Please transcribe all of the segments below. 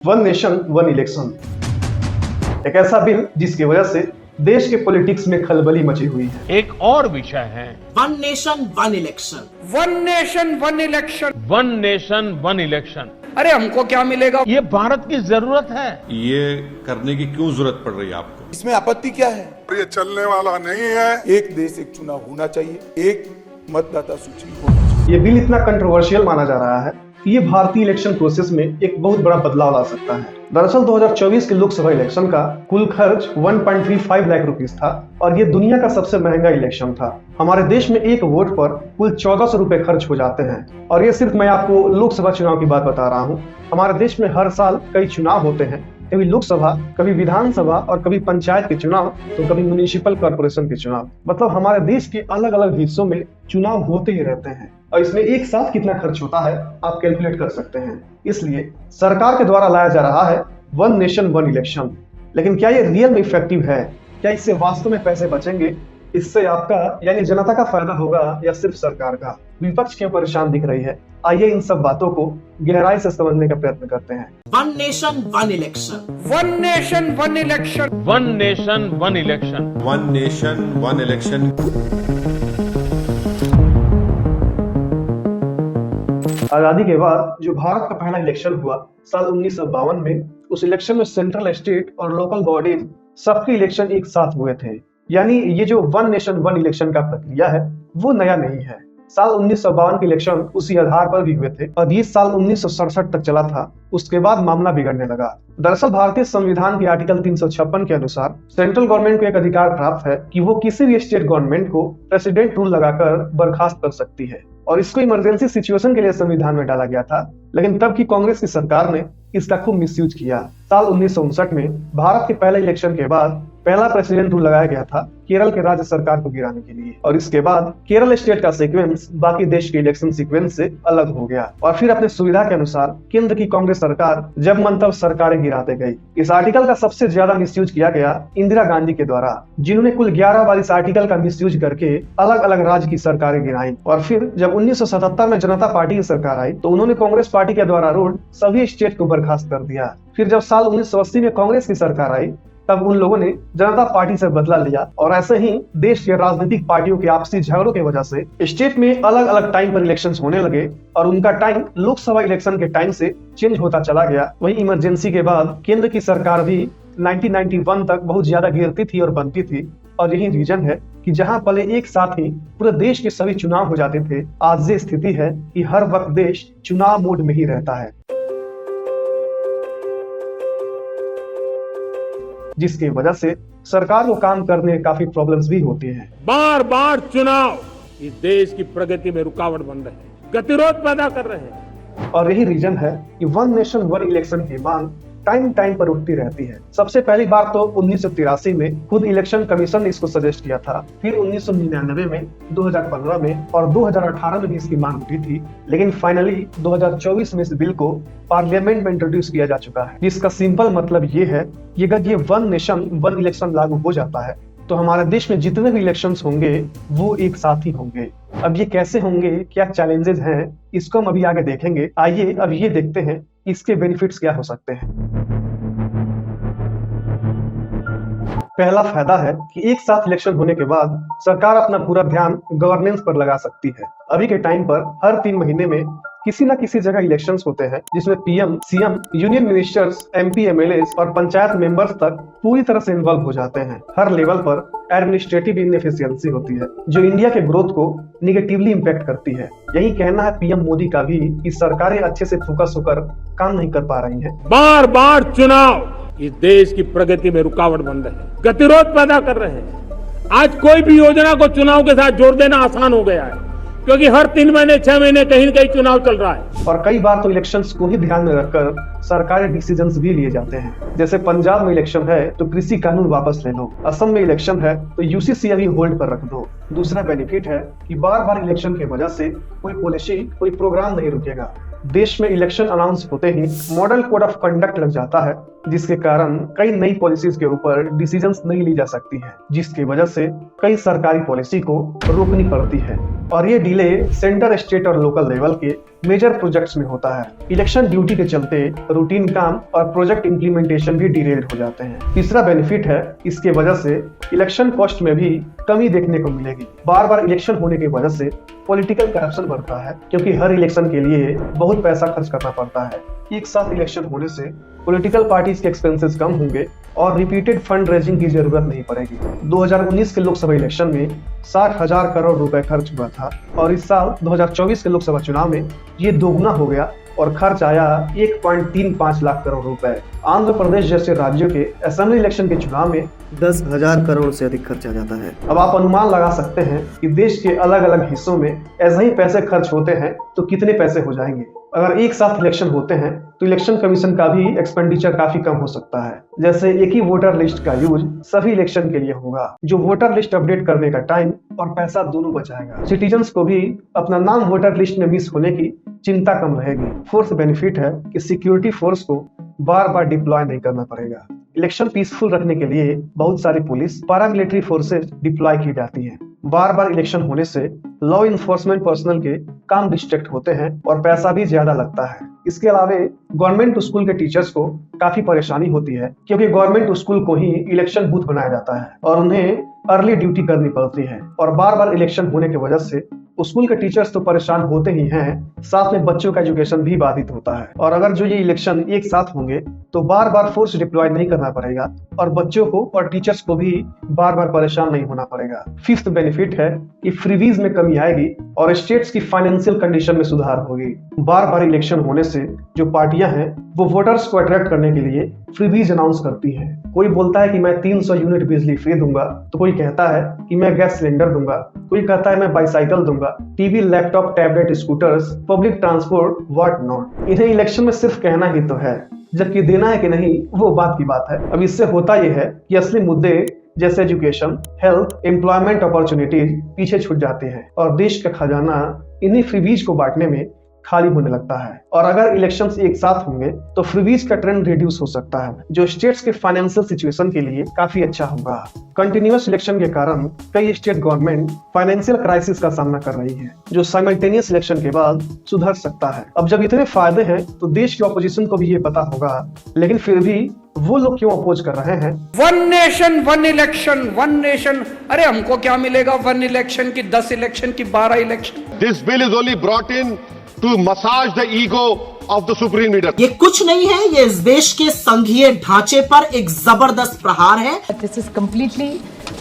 One nation one election एक ऐसा bill जिसकी वजह से देश के पॉलिटिक्स में खलबली मची हुई है। एक और विषय है one nation one election. One nation one election. One nation one election. अरे हमको क्या मिलेगा? ये भारत की जरूरत है। ये करने की क्यों जरूरत पड़ रही है आपको? इसमें आपत्ति क्या है? ये चलने वाला नहीं है। एक देश एक चुनाव होना चाहिए, एक मतदाता सूची होनी चाहिए। ये बिल इतना कंट्रोवर्शियल माना जा रहा है कि ये भारतीय इलेक्शन प्रोसेस में एक बहुत बड़ा बदलाव ला सकता है। दरअसल 2024 के लोकसभा इलेक्शन का कुल खर्च 1.35 लाख रुपीस था और ये दुनिया का सबसे महंगा इलेक्शन था। हमारे देश में एक वोट पर कुल 1400 रुपए खर्च हो जाते हैं। और ये सिर्फ मैं आपको लोकसभा चुनाव की बात बता रहा हूँ। हमारे देश में हर साल कई चुनाव होते हैं, कभी लोकसभा, कभी विधानसभा और कभी पंचायत के चुनाव, तो कभी म्युनिसिपल कॉर्पोरेशन के चुनाव। मतलब हमारे देश के अलग अलग हिस्सों में चुनाव होते ही रहते हैं और इसमें एक साथ कितना खर्च होता है आप कैलकुलेट कर सकते हैं। इसलिए सरकार के द्वारा लाया जा रहा है वन नेशन वन इलेक्शन। लेकिन क्या ये रियल में इफेक्टिव है? क्या इससे वास्तव में पैसे बचेंगे? इससे आपका यानी जनता का फायदा होगा या सिर्फ सरकार का? विपक्ष क्यों परेशान दिख रही है? आइए इन सब बातों को गहराई से समझने का प्रयत्न करते हैं। One nation one election. One nation one election. One nation one election. One nation one election. आजादी के बाद जो भारत का पहला इलेक्शन हुआ साल 1952 में, उस इलेक्शन में सेंट्रल, स्टेट और लोकल बॉडीज सबके इलेक्शन एक साथ हुए थे। यानी ये जो वन नेशन वन इलेक्शन का प्रक्रिया है वो नया नहीं है। साल 1952 के इलेक्शन उसी आधार पर भी हुए थे और ये साल 1967 तक चला था। उसके बाद मामला बिगड़ने लगा। दरअसल भारतीय संविधान के आर्टिकल 356 के अनुसार सेंट्रल गवर्नमेंट को एक अधिकार प्राप्त है कि वो किसी भी स्टेट गवर्नमेंट को प्रेसिडेंट रूल लगाकर बर्खास्त कर सकती है और इसको इमरजेंसी सिचुएशन के लिए संविधान में डाला गया था। लेकिन तब की कांग्रेस की सरकार ने इसका खूब मिसयूज किया। साल 1959 में भारत के पहले इलेक्शन के बाद पहला प्रेसिडेंट रूल लगाया गया था केरल के राज्य सरकार को गिराने के लिए और इसके बाद केरल स्टेट का सीक्वेंस बाकी देश के इलेक्शन सीक्वेंस से अलग हो गया और फिर अपने सुविधा के अनुसार केंद्र की कांग्रेस सरकार जब मन तब सरकारें गिराते गई। इस आर्टिकल का सबसे ज्यादा मिसयूज किया गया इंदिरा गांधी के द्वारा, जिन्होंने कुल 11 बार इस आर्टिकल का मिसयूज करके अलग अलग राज्य की सरकारें गिराई। और फिर जब 1977 में जनता पार्टी की सरकार आई तो उन्होंने कांग्रेस पार्टी के द्वारा रूल सभी स्टेट को बर्खास्त कर दिया। फिर जब साल 1980 में कांग्रेस की सरकार आई तब उन लोगों ने जनता पार्टी से बदला लिया और ऐसे ही देश के राजनीतिक पार्टियों के आपसी झगड़ों की वजह से स्टेट में अलग अलग टाइम पर इलेक्शंस होने लगे और उनका टाइम लोकसभा इलेक्शन के टाइम से चेंज होता चला गया। वहीं इमरजेंसी के बाद केंद्र की सरकार भी 1991 तक बहुत ज्यादा गिरती थी और बनती थी और यही रीजन है कि जहां पहले एक साथ ही पूरे देश के सभी चुनाव हो जाते थे, आज ये स्थिति है कि हर वक्त देश चुनाव मोड में ही रहता है, जिसकी वजह से सरकार को काम करने में काफी प्रॉब्लम्स भी होती हैं। बार बार चुनाव इस देश की प्रगति में रुकावट बन रहे हैं, गतिरोध पैदा कर रहे हैं। और यही रीजन है कि वन नेशन वन इलेक्शन की मांग टाइम टाइम पर उठती रहती है। सबसे पहली बार तो 1983 में खुद इलेक्शन कमीशन ने इसको सजेस्ट किया था, फिर 1999 में, 2015 में और 2018 में भी इसकी मांग उठी थी। लेकिन फाइनली 2024 में इस बिल को पार्लियामेंट में इंट्रोड्यूस किया जा चुका है, जिसका सिंपल मतलब ये है कि अगर ये वन नेशन वन इलेक्शन लागू हो जाता है तो हमारे देश में जितने भी इलेक्शंस होंगे वो एक साथ ही होंगे। अब ये कैसे होंगे, क्या चैलेंजेस हैं, इसको हम अभी आगे देखेंगे। आइए अब ये देखते हैं इसके बेनिफिट्स क्या हो सकते हैं। पहला फायदा है कि एक साथ इलेक्शन होने के बाद सरकार अपना पूरा ध्यान गवर्नेंस पर लगा सकती है। अभी के टाइम पर हर 3 महीने में किसी न किसी जगह इलेक्शंस होते हैं जिसमें PM, CM, union ministers, MP, MLA और पंचायत मेंबर्स तक पूरी तरह से इन्वॉल्व हो जाते हैं। हर लेवल पर एडमिनिस्ट्रेटिव इनएफिशिएंसी होती है जो इंडिया के ग्रोथ को निगेटिवली इम्पैक्ट करती है। यही कहना है पीएम मोदी का भी कि सरकारें अच्छे से फोकस होकर काम नहीं कर पा रही हैं। बार बार चुनाव इस देश की प्रगति में रुकावट बन रहे हैं, गतिरोध पैदा कर रहे हैं। आज कोई भी योजना को चुनाव के साथ जोड़ देना आसान हो गया है क्योंकि हर 3 महीने 6 महीने कहीं न कहीं चुनाव चल रहा है और कई बार तो इलेक्शंस को ही ध्यान में रखकर सरकारी डिसीजंस भी लिए जाते हैं। जैसे पंजाब में इलेक्शन है तो कृषि कानून वापस ले लो, असम में इलेक्शन है तो यूसीसी अभी होल्ड पर रख दो। दूसरा बेनिफिट है कि बार बार इलेक्शन की वजह से कोई पॉलिसी, कोई प्रोग्राम नहीं रुकेगा। देश में इलेक्शन अनाउंस होते ही मॉडल कोड ऑफ कंडक्ट लग जाता है जिसके कारण कई नई पॉलिसीज के ऊपर डिसीजंस नहीं ली जा सकती है, जिसकी वजह से कई सरकारी पॉलिसी को रोकनी पड़ती है और ये डिले सेंटर, स्टेट और लोकल लेवल के मेजर प्रोजेक्ट्स में होता है। इलेक्शन ड्यूटी के चलते रूटीन काम और प्रोजेक्ट इंप्लीमेंटेशन भी डिलेड हो जाते हैं। तीसरा बेनिफिट है, इसके वजह से इलेक्शन कॉस्ट में भी कमी देखने को मिलेगी। बार बार इलेक्शन होने की वजह से पॉलिटिकल करप्शन बढ़ता है, क्योंकि हर इलेक्शन के लिए बहुत पैसा खर्च करना पड़ता है। एक साथ इलेक्शन होने से पॉलिटिकल पार्टीज के एक्सपेंसेस कम होंगे और रिपीटेड फंड रेजिंग की जरूरत नहीं पड़ेगी। 2019 के लोकसभा इलेक्शन में 60,000 करोड़ रुपए खर्च हुआ था और इस साल 2024 के लोकसभा चुनाव में ये दोगुना हो गया और खर्च आया 1.35 लाख करोड़ रुपए। आंध्र प्रदेश जैसे राज्यों के असेंबली इलेक्शन के चुनाव में 10,000 करोड़ से अधिक खर्च आ जाता है। अब आप अनुमान लगा सकते हैं कि देश के अलग अलग हिस्सों में ऐसे ही पैसे खर्च होते हैं तो कितने पैसे हो जाएंगे। अगर एक साथ इलेक्शन होते हैं तो इलेक्शन कमीशन का भी एक्सपेंडिचर काफी कम हो सकता है। जैसे एक ही वोटर लिस्ट का यूज सभी इलेक्शन के लिए होगा, जो वोटर लिस्ट अपडेट करने का टाइम और पैसा दोनों बचाएगा। सिटीजन्स को भी अपना नाम वोटर लिस्ट में मिस होने की चिंता कम रहेगी। फोर्थ बेनिफिट है कि सिक्योरिटी फोर्स को बार बार डिप्लॉय नहीं करना पड़ेगा। इलेक्शन पीसफुल रखने के लिए बहुत सारी पुलिस, पैरामिलिट्री फोर्सेज डिप्लॉय की जाती हैं। बार बार इलेक्शन होने से लॉ इन्फोर्समेंट पर्सनल के काम डिस्ट्रैक्ट होते हैं और पैसा भी ज्यादा लगता है। इसके अलावा गवर्नमेंट स्कूल के टीचर्स को काफी परेशानी होती है, क्योंकि गवर्नमेंट स्कूल को ही इलेक्शन बूथ बनाया जाता है और उन्हें अर्ली ड्यूटी करनी पड़ती है और बार बार इलेक्शन होने की वजह से स्कूल के टीचर्स तो परेशान होते ही हैं, साथ में बच्चों का एजुकेशन भी बाधित होता है। और अगर जो ये इलेक्शन एक साथ होंगे तो बार बार फोर्स डिप्लॉय नहीं करना पड़ेगा और बच्चों को और टीचर्स को भी बार बार परेशान नहीं होना पड़ेगा। फिफ्थ बेनिफिट है कि फ्रीबीज में कमी आएगी और स्टेट्स की फाइनेंशियल कंडीशन में सुधार होगी। बार बार इलेक्शन होने से जो पार्टियां हैं वो वोटर्स को अट्रैक्ट करने के लिए फ्रीबीज अनाउंस करती हैं। कोई बोलता है कि मैं 300 यूनिट बिजली फ्री दूंगा, तो कोई कहता है कि मैं गैस सिलेंडर दूंगा, कोई कहता है मैं बाइसाइकिल दूंगा, TV, laptop, tablet, scooters, public transport, what not. इन्हें इलेक्शन में सिर्फ कहना ही तो है, जबकि देना है कि नहीं वो बात की बात है। अब इससे होता यह है कि असली मुद्दे जैसे एजुकेशन, हेल्थ, एम्प्लॉयमेंट अपॉर्चुनिटीज पीछे छूट जाते हैं और देश का खजाना इन्हीं फ्रीबीज को बांटने में खाली होने लगता है। और अगर इलेक्शंस एक साथ होंगे तो फ्रीबीज का ट्रेंड रिड्यूस हो सकता है, जो स्टेट्स के फाइनेंशियल सिचुएशन के लिए काफी अच्छा होगा। कंटिन्यूअस इलेक्शन के कारण कई स्टेट गवर्नमेंट फाइनेंशियल क्राइसिस का सामना कर रही है, जो साइमल्टेनियस इलेक्शन के बाद सुधर सकता है। अब जब इतने फायदे हैं तो देश की ऑपोजिशन को भी ये पता होगा, लेकिन फिर भी वो लोग क्यों अपोज कर रहे हैं? One nation one election, one nation. अरे हमको क्या मिलेगा वन इलेक्शन की, 10 इलेक्शन की, 12 election. This bill is only brought in to massage the ego of the supreme leader. ये कुछ नहीं है, ये इस देश के संघीय ढांचे पर एक जबरदस्त प्रहार है। This is completely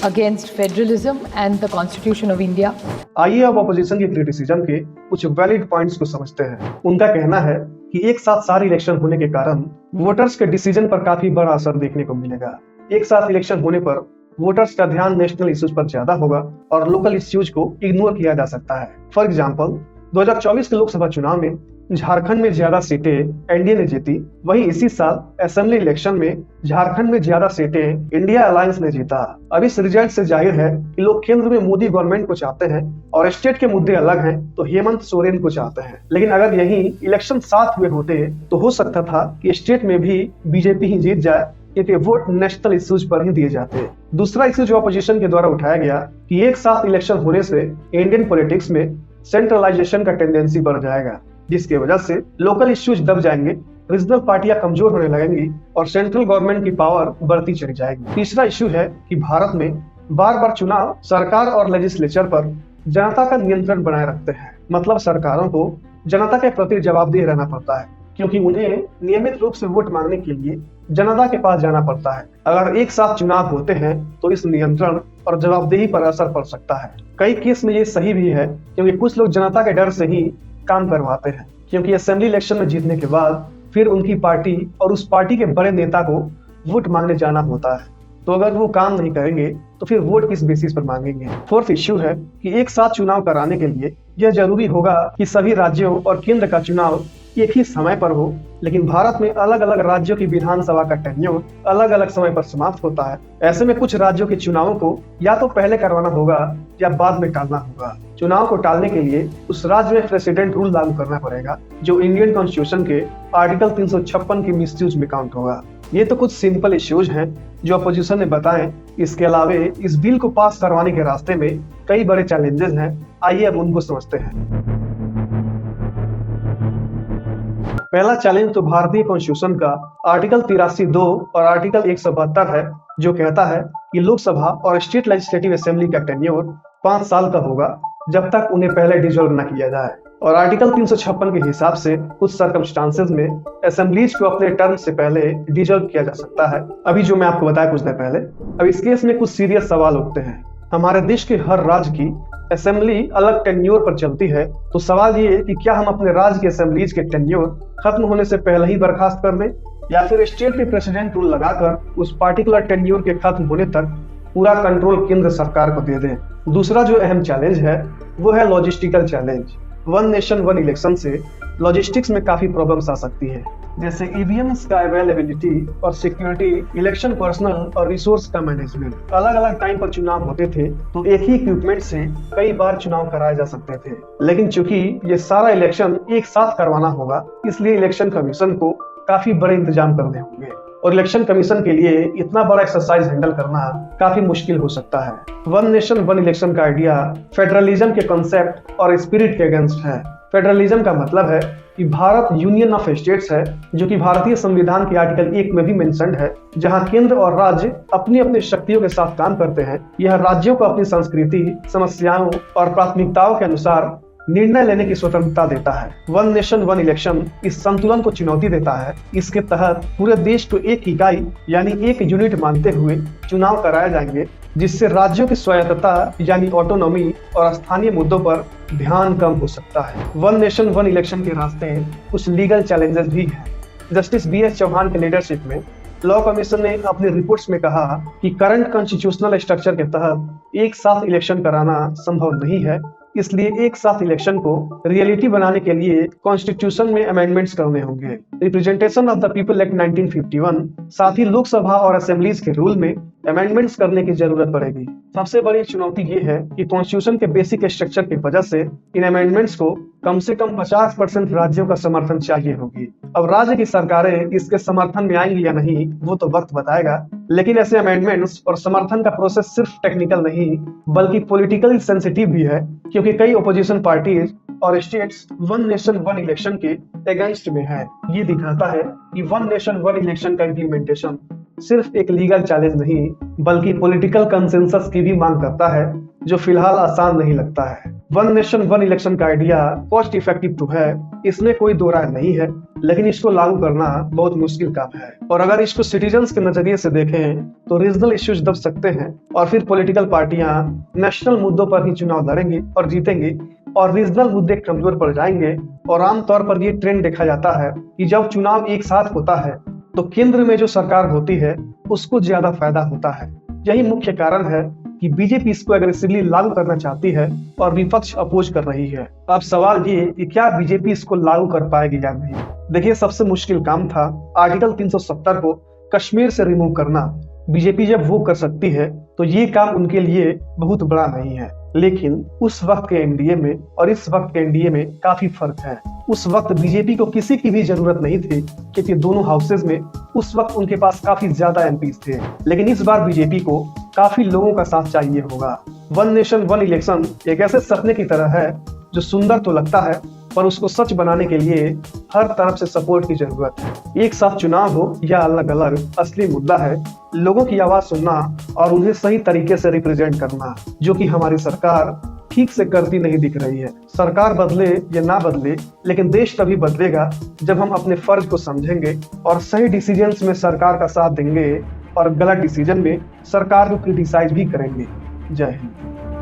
against federalism and the Constitution of India. आइए अब ऑपोजिशन के क्रिटिसिज्म के कुछ वैलिड पॉइंट्स को समझते हैं। उनका कहना है कि एक साथ सारे इलेक्शन होने के कारण वोटर्स के डिसीजन पर काफी बड़ा असर देखने को मिलेगा। एक साथ इलेक्शन होने पर वोटर्स का ध्यान नेशनल इश्यूज पर ज्यादा होगा और लोकल इश्यूज को इग्नोर किया जा सकता है। फॉर एग्जांपल 2024 के लोकसभा चुनाव में झारखंड में ज्यादा सीटें एनडीए ने जीती, वहीं इसी साल असेंबली इलेक्शन में झारखंड में ज्यादा सीटें इंडिया अलायंस ने जीता। अब इस रिजल्ट से जाहिर है कि लोग केंद्र में मोदी गवर्नमेंट को चाहते हैं और स्टेट के मुद्दे अलग हैं तो हेमंत सोरेन को चाहते हैं। लेकिन अगर यही इलेक्शन साथ हुए होते तो हो सकता था कि स्टेट में भी बीजेपी ही जीत जाए, क्योंकि वोट नेशनल इश्यूज पर ही दिए जाते हैं। दूसरा इश्यू जो अपोजिशन के द्वारा उठाया गया कि एक साथ इलेक्शन होने से इंडियन पॉलिटिक्स में सेंट्रलाइजेशन का टेंडेंसी बढ़ जाएगा, जिसकी वजह से लोकल इश्यूज दब जाएंगे, रीजनल पार्टियां कमजोर होने लगेंगी और सेंट्रल गवर्नमेंट की पावर बढ़ती चली जाएगी। तीसरा इश्यू है कि भारत में बार बार चुनाव सरकार और लेजिस्लेचर पर जनता का नियंत्रण बनाए रखते हैं। मतलब सरकारों को जनता के प्रति जवाबदेह रहना पड़ता है, क्योंकि उन्हें नियमित रूप से वोट मांगने के लिए जनता के पास जाना पड़ता है। अगर एक साथ चुनाव होते हैं तो इस नियंत्रण और जवाबदेही पर असर पड़ सकता है। कई केस में ये सही भी है, क्योंकि कुछ लोग जनता के डर से ही काम करवाते हैं, क्योंकि असेंबली इलेक्शन में जीतने के बाद फिर उनकी पार्टी और उस पार्टी के बड़े नेता को वोट मांगने जाना होता है। तो अगर वो काम नहीं करेंगे तो फिर वोट किस बेसिस पर मांगेंगे। फोर्थ इश्यू है कि एक साथ चुनाव कराने के लिए यह जरूरी होगा कि सभी राज्यों और केंद्र का चुनाव एक ही समय पर हो, लेकिन भारत में अलग अलग राज्यों की विधानसभा का टेन्योर अलग अलग समय पर समाप्त होता है। ऐसे में कुछ राज्यों के चुनावों को या तो पहले करवाना होगा या बाद में टालना होगा। चुनाव को टालने के लिए उस राज्य में प्रेसिडेंट रूल लागू करना पड़ेगा, जो इंडियन कॉन्स्टिट्यूशन के आर्टिकल 356 की मिसयूज में काउंट होगा। ये तो कुछ सिंपल इश्यूज हैं जो अपोजिशन ने बताए। इसके अलावा इस बिल को पास करवाने के रास्ते में कई बड़े चैलेंजेस हैं। आइए अब उनको समझते हैं। पहला चैलेंज तो भारतीय कॉन्स्टिट्यूशन का आर्टिकल 83(2) और आर्टिकल 172 है, जो कहता है कि लोकसभा और स्टेट लेजिस्लेटिव असेंबली का टेन्योर 5 साल का होगा जब तक उन्हें पहले डिसॉल्व न किया जाए। और आर्टिकल 356 के हिसाब से कुछ सर्कमस्टांसेस में असेंबलीज को अपने टर्म से पहले डिसॉल्व किया जा सकता है, अभी जो मैं आपको बताया कुछ देर पहले। अब इस केस में कुछ सीरियस सवाल उठते हैं। हमारे देश के हर राज्य की असेंबली अलग टेन्योर पर चलती है, तो सवाल ये है कि क्या हम अपने राज्य के असेंबलीज के टेन्योर खत्म होने से पहले ही बर्खास्त कर दें, या फिर स्टेट पे प्रेसिडेंट रूल लगाकर उस पार्टिकुलर टेन्योर के खत्म होने तक पूरा कंट्रोल केंद्र सरकार को दे दें। दूसरा जो अहम चैलेंज है वो है logistical challenge. One nation one election से लॉजिस्टिक्स में काफी प्रॉब्लम्स आ सकती है, जैसे ईवीएम्स का अवेलेबिलिटी और सिक्योरिटी, इलेक्शन पर्सनल और रिसोर्स का मैनेजमेंट। अलग अलग टाइम पर चुनाव होते थे तो एक ही इक्विपमेंट से कई बार चुनाव कराए जा सकते थे, लेकिन चूंकि ये सारा इलेक्शन एक साथ करवाना होगा, इसलिए इलेक्शन कमीशन को काफी बड़े इंतजाम करने होंगे। और इलेक्शन कमीशन के लिए इतना बड़ा एक्सरसाइज हैंडल करना काफी मुश्किल हो सकता है। वन नेशन वन इलेक्शन का आइडिया फेडरलिज्म के कॉन्सेप्ट और स्पिरिट के अगेंस्ट है। फेडरलिज्म का मतलब है कि भारत यूनियन ऑफ स्टेट्स है, जो कि भारतीय संविधान के आर्टिकल 1 में भी मेंशन्ड है, जहां केंद्र और राज्य अपनी अपनी शक्तियों के साथ काम करते हैं। यह राज्यों को अपनी संस्कृति, समस्याओं और प्राथमिकताओं के अनुसार निर्णय लेने की स्वतंत्रता देता है। वन नेशन वन इलेक्शन इस संतुलन को चुनौती देता है। इसके तहत पूरे देश को एक इकाई यानी एक यूनिट मानते हुए चुनाव कराए जाएंगे, जिससे राज्यों की स्वायत्तता यानी ऑटोनॉमी और स्थानीय मुद्दों पर ध्यान कम हो सकता है। वन नेशन वन इलेक्शन के रास्ते कुछ लीगल चैलेंजेस भी हैं। जस्टिस BS चौहान के लीडरशिप में लॉ कमीशन ने अपनी रिपोर्ट्स में कहा कि करंट कॉन्स्टिट्यूशनल स्ट्रक्चर के तहत एक साथ इलेक्शन कराना संभव नहीं है, इसलिए एक साथ इलेक्शन को रियलिटी बनाने के लिए कॉन्स्टिट्यूशन में अमेंडमेंट्स करने होंगे। Representation of the people act 1951, साथ ही लोकसभा और असेंबलीज के रूल में अमेंडमेंट्स करने की जरूरत पड़ेगी। सबसे बड़ी चुनौती ये है कि कॉन्स्टिट्यूशन के बेसिक स्ट्रक्चर की वजह से इन अमेंडमेंट्स को कम से कम 50% राज्यों का समर्थन चाहिए होगी। अब राज्य की सरकारें इसके समर्थन में आएंगी या नहीं वो तो वक्त बताएगा, लेकिन ऐसे अमेंडमेंट्स और समर्थन का प्रोसेस सिर्फ टेक्निकल नहीं बल्कि पॉलिटिकली सेंसिटिव भी है, क्योंकि कई ओपोजिशन पार्टीज और states one nation one election के अगेंस्ट में है। ये दिखाता है कि वन नेशन वन इलेक्शन का इम्प्लीमेंटेशन सिर्फ एक लीगल चैलेंज नहीं बल्कि पॉलिटिकल कंसेंसस की भी मांग करता है, जो फिलहाल आसान नहीं लगता है। वन नेशन वन इलेक्शन का आइडिया कॉस्ट इफेक्टिव तो है, इसमें कोई दो राय नहीं है, लेकिन इसको लागू करना बहुत मुश्किल काम है। और अगर इसको सिटीजन्स के नजरिए से देखें तो रीजनल इश्यूज दब सकते हैं और फिर पॉलिटिकल पार्टियां नेशनल मुद्दों पर ही चुनाव लड़ेंगी और जीतेंगी, और रीजनल मुद्दे कमजोर पड़ जाएंगे। और आमतौर पर ये ट्रेंड देखा जाता है कि जब चुनाव एक साथ होता है तो केंद्र में जो सरकार होती है उसको ज्यादा फायदा होता है। यही मुख्य कारण है कि बीजेपी इसको एग्रेसिवली लागू करना चाहती है और विपक्ष अपोज कर रही है। अब सवाल ये कि क्या बीजेपी इसको लागू कर पाएगी या नहीं। देखिए, सबसे मुश्किल काम था आर्टिकल 370 को कश्मीर से रिमूव करना। बीजेपी जब वो कर सकती है तो ये काम उनके लिए बहुत बड़ा नहीं है, लेकिन उस वक्त के एनडीए में और इस वक्त के एनडीए में काफी फर्क है। उस वक्त बीजेपी को किसी की भी जरूरत नहीं थी, क्योंकि दोनों हाउसेज में उस वक्त उनके पास काफी ज्यादा एमपीज थे, लेकिन इस बार बीजेपी को काफी लोगों का साथ चाहिए होगा। वन नेशन वन इलेक्शन एक ऐसे सपने की तरह है जो सुंदर तो लगता है, पर उसको सच बनाने के लिए हर तरफ से सपोर्ट की जरूरत है। एक साथ चुनाव हो या अलग अलग, असली मुद्दा है लोगों की आवाज सुनना और उन्हें सही तरीके से रिप्रेजेंट करना, जो कि हमारी सरकार ठीक से करती नहीं दिख रही है। सरकार बदले या ना बदले, लेकिन देश तभी बदलेगा जब हम अपने फर्ज को समझेंगे और सही डिसीजंस में सरकार का साथ देंगे और गलत डिसीजन में सरकार को क्रिटिसाइज भी करेंगे। जय हिंद।